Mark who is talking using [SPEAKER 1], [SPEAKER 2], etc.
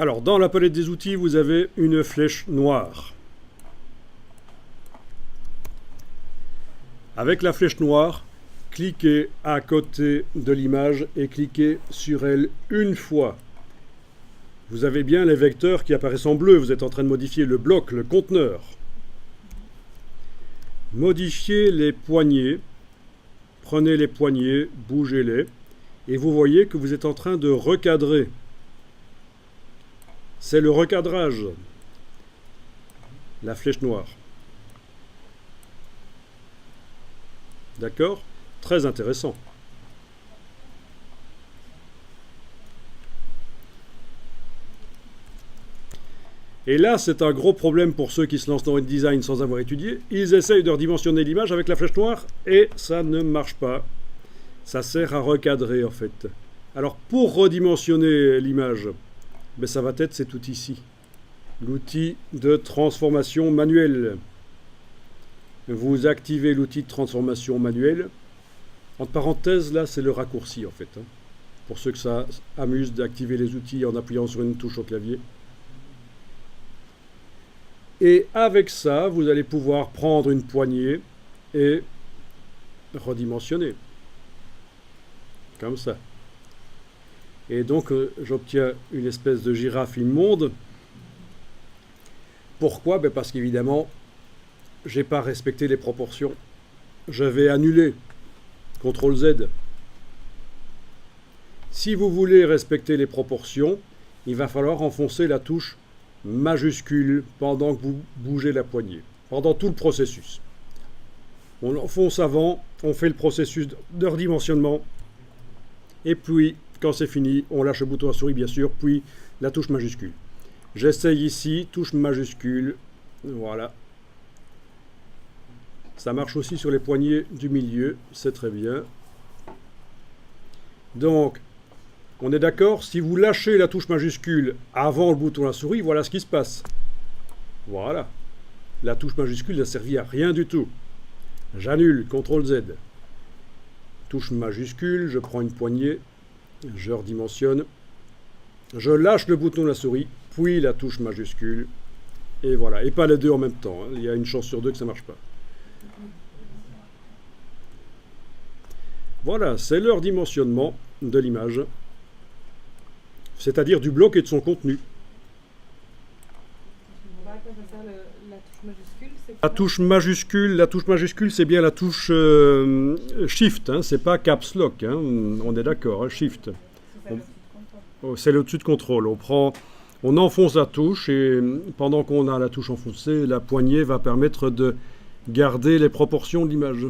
[SPEAKER 1] Alors, dans la palette des outils, vous avez une flèche noire. Avec la flèche noire, cliquez à côté de l'image et cliquez sur elle une fois. Vous avez bien les vecteurs qui apparaissent en bleu. Vous êtes en train de modifier le bloc, le conteneur. Modifiez les poignées. Prenez les poignées, bougez-les. Et vous voyez que vous êtes en train de recadrer. C'est le recadrage. La flèche noire. D'accord? Très intéressant. Et là, c'est un gros problème pour ceux qui se lancent dans le design sans avoir étudié. Ils essayent de redimensionner l'image avec la flèche noire et ça ne marche pas. Ça sert à recadrer en fait. Alors pour redimensionner l'image, ben, ça va être cet outil-ci. L'outil de transformation manuelle. Vous activez l'outil de transformation manuelle. Entre parenthèses, là, c'est le raccourci en fait. Pour ceux que ça amuse d'activer les outils en appuyant sur une touche au clavier. Et avec ça, vous allez pouvoir prendre une poignée et redimensionner. Comme ça. Et donc, j'obtiens une espèce de girafe immonde. Pourquoi? Ben parce qu'évidemment, j'ai pas respecté les proportions. Je vais annuler. CTRL Z. Si vous voulez respecter les proportions, il va falloir enfoncer la touche majuscule pendant que vous bougez la poignée, pendant tout le processus. On enfonce avant, on fait le processus de redimensionnement, et puis, quand c'est fini, on lâche le bouton à souris, bien sûr, puis la touche majuscule. J'essaye ici, touche majuscule, voilà. Ça marche aussi sur les poignées du milieu, c'est très bien. Donc, on est d'accord, si vous lâchez la touche majuscule avant le bouton à la souris, voilà ce qui se passe. Voilà. La touche majuscule n'a servi à rien du tout. J'annule, CTRL Z. Touche majuscule, je prends une poignée, je redimensionne. Je lâche le bouton de la souris, puis la touche majuscule. Et voilà. Et pas les deux en même temps. Il y a une chance sur deux que ça ne marche pas. Voilà, c'est le redimensionnement de l'image. C'est-à-dire du bloc et de son contenu. La touche majuscule, c'est bien la touche Shift, hein, c'est pas Caps Lock, hein, on est d'accord, hein, Shift. C'est le dessus de contrôle. On enfonce la touche et pendant qu'on a la touche enfoncée, la poignée va permettre de garder les proportions de l'image.